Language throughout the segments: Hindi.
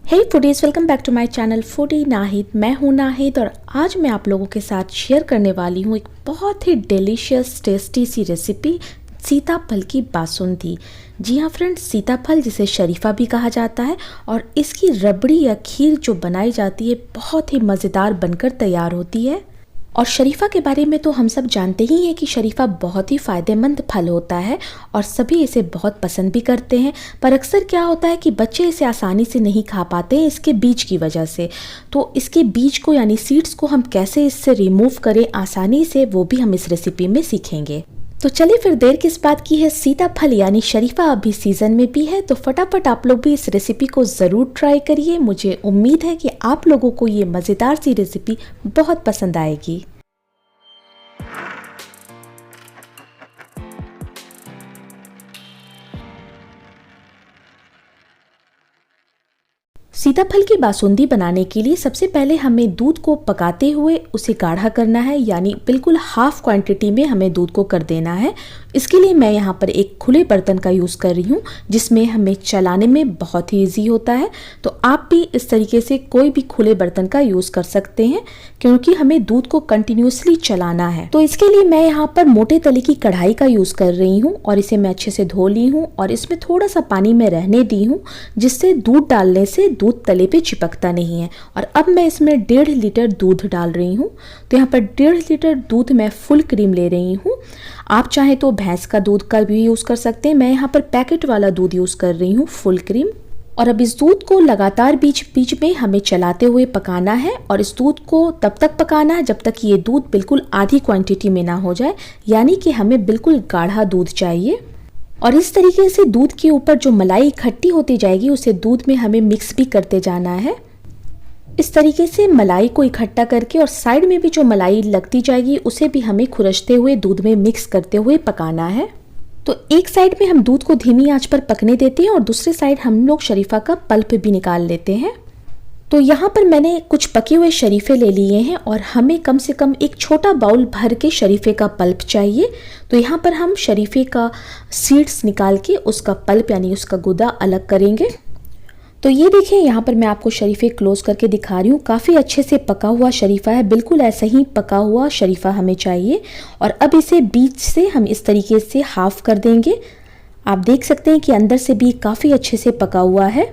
Hey foodies, welcome back to my channel foodie Nahid. मैं हूँ नाहिद और आज मैं आप लोगों के साथ शेयर करने वाली हूँ एक बहुत ही डिलीशियस टेस्टी सी रेसिपी, सीताफल की बासुंदी। जी हाँ फ्रेंड्स, सीताफल जिसे शरीफा भी कहा जाता है और इसकी रबड़ी या खीर जो बनाई जाती है बहुत ही मज़ेदार बनकर तैयार होती है। और शरीफा के बारे में तो हम सब जानते ही हैं कि शरीफा बहुत ही फ़ायदेमंद फल होता है और सभी इसे बहुत पसंद भी करते हैं। पर अक्सर क्या होता है कि बच्चे इसे आसानी से नहीं खा पाते हैं इसके बीज की वजह से। तो इसके बीज को यानी सीड्स को हम कैसे इससे रिमूव करें आसानी से, वो भी हम इस रेसिपी में सीखेंगे। तो चलिए फिर देर किस बात की है, सीताफल यानी शरीफा अभी सीज़न में भी है तो फटाफट आप लोग भी इस रेसिपी को ज़रूर ट्राई करिए। मुझे उम्मीद है कि आप लोगों को ये मज़ेदार सी रेसिपी बहुत पसंद आएगी। सीताफल की बासुंदी बनाने के लिए सबसे पहले हमें दूध को पकाते हुए उसे गाढ़ा करना है, यानी बिल्कुल हाफ क्वांटिटी में हमें दूध को कर देना है। इसके लिए मैं यहाँ पर एक खुले बर्तन का यूज़ कर रही हूँ जिसमें हमें चलाने में बहुत ही ईजी होता है। तो आप भी इस तरीके से कोई भी खुले बर्तन का यूज़ कर सकते हैं क्योंकि हमें दूध को कंटिन्यूसली चलाना है। तो इसके लिए मैं यहाँ पर मोटे तले की कढ़ाई का यूज़ कर रही हूँ और इसे मैं अच्छे से धो ली हूँ और इसमें थोड़ा सा पानी में रहने दी हूँ जिससे दूध डालने से दूध तले पे चिपकता नहीं है। और अब मैं इसमें 1.5 लीटर दूध डाल रही हूँ। तो यहाँ पर 1.5 लीटर दूध मैं फुल क्रीम ले रही हूँ। आप चाहे तो भैंस का दूध का भी यूज़ कर सकते हैं, मैं यहाँ पर पैकेट वाला दूध यूज़ कर रही हूँ फुल क्रीम। और अब इस दूध को लगातार बीच बीच में हमें चलाते हुए पकाना है और इस दूध को तब तक पकाना है जब तक ये दूध बिल्कुल आधी क्वांटिटी में ना हो जाए, यानी कि हमें बिल्कुल गाढ़ा दूध चाहिए। और इस तरीके से दूध के ऊपर जो मलाई इकट्ठी होती जाएगी उसे दूध में हमें मिक्स भी करते जाना है। इस तरीके से मलाई को इकट्ठा करके और साइड में भी जो मलाई लगती जाएगी उसे भी हमें खुरचते हुए दूध में मिक्स करते हुए पकाना है। तो एक साइड में हम दूध को धीमी आंच पर पकने देते हैं और दूसरे साइड हम लोग शरीफा का पल्प भी निकाल लेते हैं। तो यहाँ पर मैंने कुछ पके हुए शरीफे ले लिए हैं और हमें कम से कम एक छोटा बाउल भर के शरीफे का पल्प चाहिए। तो यहाँ पर हम शरीफे का सीड्स निकाल के उसका पल्प यानी उसका गुदा अलग करेंगे। तो ये देखिए, यहाँ पर मैं आपको शरीफे क्लोज करके दिखा रही हूँ। काफ़ी अच्छे से पका हुआ शरीफा है, बिल्कुल ऐसा ही पका हुआ शरीफा हमें चाहिए। और अब इसे बीच से हम इस तरीके से हाफ कर देंगे। आप देख सकते हैं कि अंदर से भी काफ़ी अच्छे से पका हुआ है,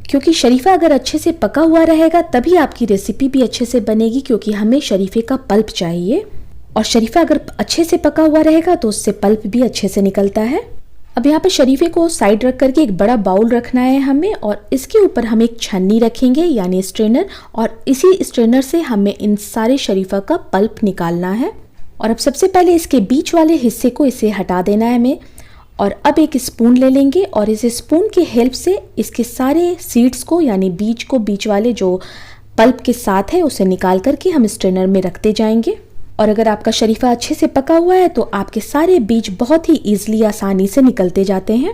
क्योंकि शरीफा अगर अच्छे से पका हुआ रहेगा तभी आपकी रेसिपी भी अच्छे से बनेगी, क्योंकि हमें शरीफे का पल्प चाहिए। और शरीफा अगर अच्छे से पका हुआ रहेगा तो उससे पल्प भी अच्छे से निकलता है। अब यहाँ पर शरीफे को साइड रख करके एक बड़ा बाउल रखना है हमें और इसके ऊपर हम एक छन्नी रखेंगे यानी स्ट्रेनर, और इसी स्ट्रेनर से हमें इन सारे शरीफा का पल्प निकालना है। और अब सबसे पहले इसके बीच वाले हिस्से को इसे हटा देना है हमें। और अब एक स्पून ले लेंगे और इस स्पून की हेल्प से इसके सारे सीड्स को यानी बीज को, बीच वाले जो पल्प के साथ है उसे निकाल करके हम स्ट्रेनर में रखते जाएंगे। और अगर आपका शरीफा अच्छे से पका हुआ है तो आपके सारे बीज बहुत ही ईजिली आसानी से निकलते जाते हैं।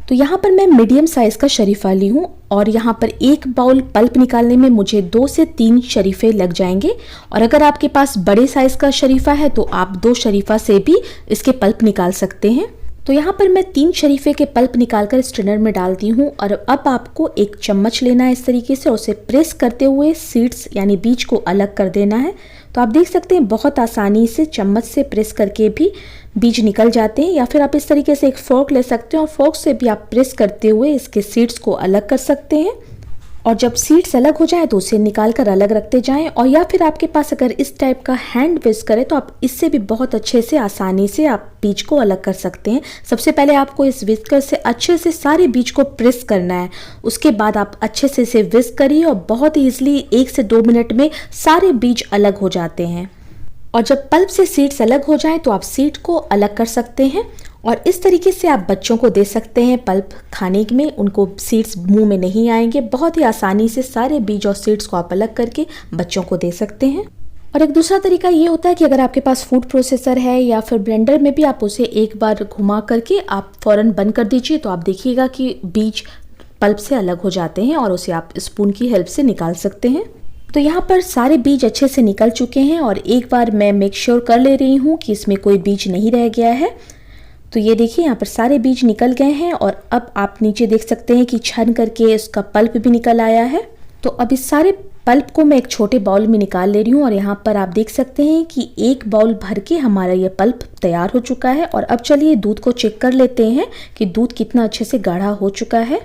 तो यहाँ पर मैं मीडियम साइज़ का शरीफा ली हूँ और यहाँ पर एक बाउल पल्प निकालने में मुझे 2 से 3 शरीफे लग जाएंगे। और अगर आपके पास बड़े साइज़ का शरीफा है तो आप 2 शरीफा से भी इसके पल्प निकाल सकते हैं। तो यहाँ पर मैं 3 शरीफे के पल्प निकालकर स्ट्रेनर में डालती हूँ और अब आपको एक चम्मच लेना है इस तरीके से और उसे प्रेस करते हुए सीड्स यानी बीज को अलग कर देना है। तो आप देख सकते हैं बहुत आसानी से चम्मच से प्रेस करके भी बीज निकल जाते हैं, या फिर आप इस तरीके से एक फोर्क ले सकते हैं और फोर्क से भी आप प्रेस करते हुए इसके सीड्स को अलग कर सकते हैं। और जब सीड्स अलग हो जाए तो उसे निकाल कर अलग रखते जाएं। और या फिर आपके पास अगर इस टाइप का हैंड विस्क करे तो आप इससे भी बहुत अच्छे से आसानी से आप बीज को अलग कर सकते हैं। सबसे पहले आपको इस विस्कर से अच्छे से सारे बीज को प्रेस करना है, उसके बाद आप अच्छे से इसे विस्क करिए और बहुत ईजिली 1 से 2 मिनट में सारे बीज अलग हो जाते हैं। और जब पल्प से सीड्स अलग हो जाएं तो आप सीड को अलग कर सकते हैं और इस तरीके से आप बच्चों को दे सकते हैं पल्प खाने में, उनको सीड्स मुंह में नहीं आएंगे। बहुत ही आसानी से सारे बीज और सीड्स को आप अलग करके बच्चों को दे सकते हैं। और एक दूसरा तरीका ये होता है कि अगर आपके पास फूड प्रोसेसर है या फिर ब्लेंडर में भी आप उसे एक बार घुमा करके आप फ़ौरन बंद कर दीजिए, तो आप देखिएगा कि बीज पल्प से अलग हो जाते हैं और उसे आप स्पून की हेल्प से निकाल सकते हैं। तो यहाँ पर सारे बीज अच्छे से निकल चुके हैं और एक बार मैं मेक श्योर कर ले रही हूँ कि इसमें कोई बीज नहीं रह गया है। तो ये देखिए यहाँ पर सारे बीज निकल गए हैं और अब आप नीचे देख सकते हैं कि छन करके इसका पल्प भी निकल आया है। तो अब इस सारे पल्प को मैं एक छोटे बाउल में निकाल ले रही हूँ और यहाँ पर आप देख सकते हैं कि एक बाउल भर के हमारा ये पल्प तैयार हो चुका है। और अब चलिए दूध को चेक कर लेते हैं कि दूध कितना अच्छे से गाढ़ा हो चुका है।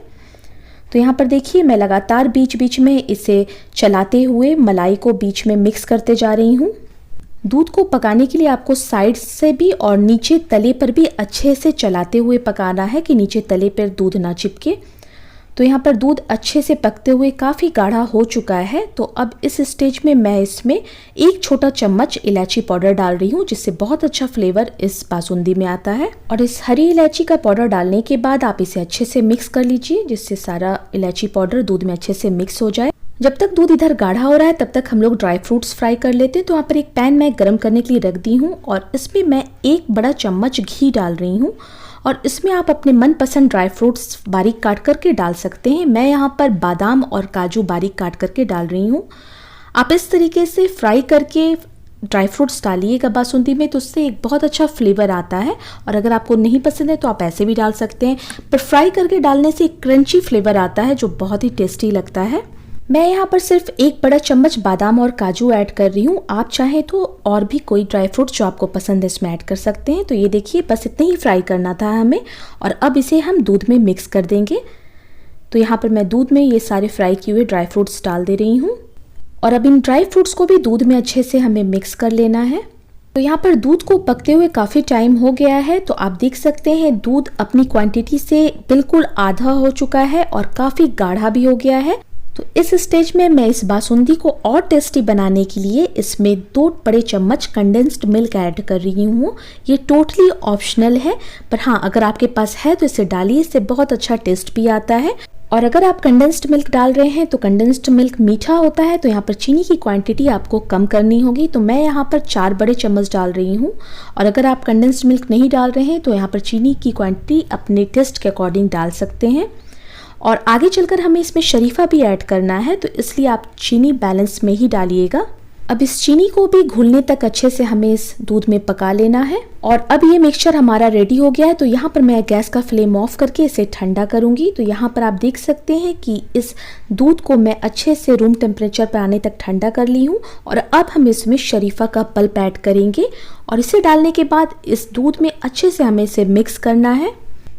तो यहाँ पर देखिए मैं लगातार बीच बीच में इसे चलाते हुए मलाई को बीच में मिक्स करते जा रही हूँ। दूध को पकाने के लिए आपको साइड से भी और नीचे तले पर भी अच्छे से चलाते हुए पकाना है कि नीचे तले पर दूध ना चिपके। तो यहाँ पर दूध अच्छे से पकते हुए काफ़ी गाढ़ा हो चुका है। तो अब इस स्टेज में मैं इसमें 1 छोटा चम्मच इलायची पाउडर डाल रही हूँ, जिससे बहुत अच्छा फ्लेवर इस बासुंदी में आता है। और इस हरी इलायची का पाउडर डालने के बाद आप इसे अच्छे से मिक्स कर लीजिए, जिससे सारा इलायची पाउडर दूध में अच्छे से मिक्स हो जाए। जब तक दूध इधर गाढ़ा हो रहा है तब तक हम लोग ड्राई फ्रूट्स फ्राई कर लेते हैं। तो यहाँ पर एक पैन मैं गर्म करने के लिए रख दी हूँ और इसमें मैं 1 बड़ा चम्मच घी डाल रही हूँ। और इसमें आप अपने मनपसंद ड्राई फ्रूट्स बारीक काट करके डाल सकते हैं। मैं यहाँ पर बादाम और काजू बारीक काट करके डाल रही हूँ। आप इस तरीके से फ्राई करके ड्राई फ्रूट्स डालिएगा बासुंदी में, तो उससे एक बहुत अच्छा फ्लेवर आता है। और अगर आपको नहीं पसंद है तो आप ऐसे भी डाल सकते हैं, पर फ्राई करके डालने से एक क्रंची फ्लेवर आता है जो बहुत ही टेस्टी लगता है। मैं यहाँ पर सिर्फ 1 बड़ा चम्मच बादाम और काजू ऐड कर रही हूँ। आप चाहें तो और भी कोई ड्राई फ्रूट जो आपको पसंद है इसमें ऐड कर सकते हैं। तो ये देखिए बस इतना ही फ्राई करना था हमें। और अब इसे हम दूध में मिक्स कर देंगे। तो यहाँ पर मैं दूध में ये सारे फ्राई किए हुए ड्राई फ्रूट्स डाल दे रही हूँ और अब इन ड्राई फ्रूट्स को भी दूध में अच्छे से हमें मिक्स कर लेना है। तो यहाँ पर दूध को पकते हुए काफ़ी टाइम हो गया है। तो आप देख सकते हैं दूध अपनी क्वांटिटी से बिल्कुल आधा हो चुका है और काफ़ी गाढ़ा भी हो गया है। तो इस स्टेज में मैं इस बासुंदी को और टेस्टी बनाने के लिए इसमें 2 बड़े चम्मच कंडेंस्ड मिल्क ऐड कर रही हूँ। ये टोटली ऑप्शनल है, पर हाँ अगर आपके पास है तो इसे डालिए, इससे बहुत अच्छा टेस्ट भी आता है। और अगर आप कंडेंस्ड मिल्क डाल रहे हैं तो कंडेंस्ड मिल्क मीठा होता है, तो यहाँ पर चीनी की क्वांटिटी आपको कम करनी होगी। तो मैं यहाँ पर 4 बड़े चम्मच डाल रही हूँ। और अगर आप कंडेंस्ड मिल्क नहीं डाल रहे हैं तो यहाँ पर चीनी की क्वांटिटी अपने टेस्ट के अकॉर्डिंग डाल सकते हैं। और आगे चलकर हमें इसमें शरीफा भी ऐड करना है, तो इसलिए आप चीनी बैलेंस में ही डालिएगा। अब इस चीनी को भी घुलने तक अच्छे से हमें इस दूध में पका लेना है। और अब ये मिक्सचर हमारा रेडी हो गया है। तो यहाँ पर मैं गैस का फ्लेम ऑफ करके इसे ठंडा करूंगी। तो यहाँ पर आप देख सकते हैं कि इस दूध को मैं अच्छे से रूम टेम्परेचर पर आने तक ठंडा कर ली हूँ। और अब हम इसमें शरीफा का पल्प ऐड करेंगे और इसे डालने के बाद इस दूध में अच्छे से हमें इसे मिक्स करना है।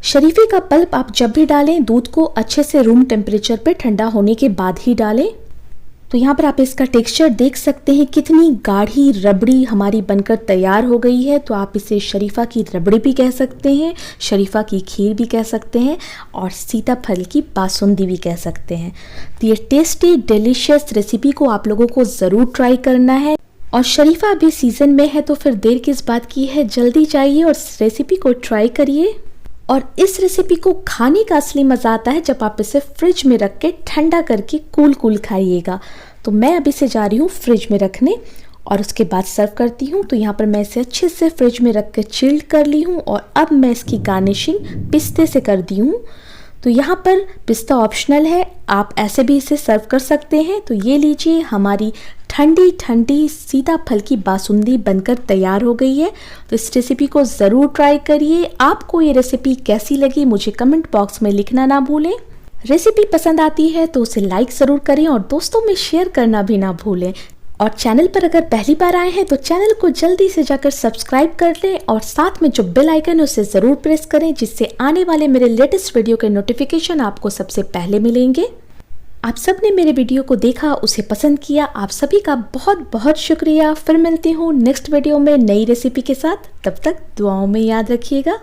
शरीफे का पल्प आप जब भी डालें दूध को अच्छे से रूम टेम्परेचर पे ठंडा होने के बाद ही डालें। तो यहाँ पर आप इसका टेक्सचर देख सकते हैं कितनी गाढ़ी रबड़ी हमारी बनकर तैयार हो गई है। तो आप इसे शरीफा की रबड़ी भी कह सकते हैं, शरीफा की खीर भी कह सकते हैं और सीताफल की बासुंदी भी कह सकते हैं। तो ये टेस्टी डिलीशियस रेसिपी को आप लोगों को ज़रूर ट्राई करना है। और शरीफा अभी सीज़न में है तो फिर देर किस बात की है, जल्दी जाइए और इस रेसिपी को ट्राई करिए। और इस रेसिपी को खाने का असली मज़ा आता है जब आप इसे फ्रिज में रख के ठंडा करके कूल कूल खाइएगा। तो मैं अभी से जा रही हूँ फ्रिज में रखने और उसके बाद सर्व करती हूँ। तो यहाँ पर मैं इसे अच्छे से फ्रिज में रख के चिल्ड कर ली हूँ और अब मैं इसकी गार्निशिंग पिस्ते से कर दी हूँ। तो यहाँ पर पिस्ता ऑप्शनल है, आप ऐसे भी इसे सर्व कर सकते हैं। तो ये लीजिए हमारी ठंडी ठंडी सीताफल की बासुंदी बनकर तैयार हो गई है। तो इस रेसिपी को ज़रूर ट्राई करिए। आपको ये रेसिपी कैसी लगी मुझे कमेंट बॉक्स में लिखना ना भूलें। रेसिपी पसंद आती है तो उसे लाइक ज़रूर करें और दोस्तों में शेयर करना भी ना भूलें। और चैनल पर अगर पहली बार आए हैं तो चैनल को जल्दी से जाकर सब्सक्राइब कर लें और साथ में जो बेल आइकन है उसे ज़रूर प्रेस करें, जिससे आने वाले मेरे लेटेस्ट वीडियो के नोटिफिकेशन आपको सबसे पहले मिलेंगे। आप सब ने मेरे वीडियो को देखा, उसे पसंद किया, आप सभी का बहुत बहुत शुक्रिया। फिर मिलती हूँ नेक्स्ट वीडियो में नई रेसिपी के साथ। तब तक दुआओं में याद रखिएगा।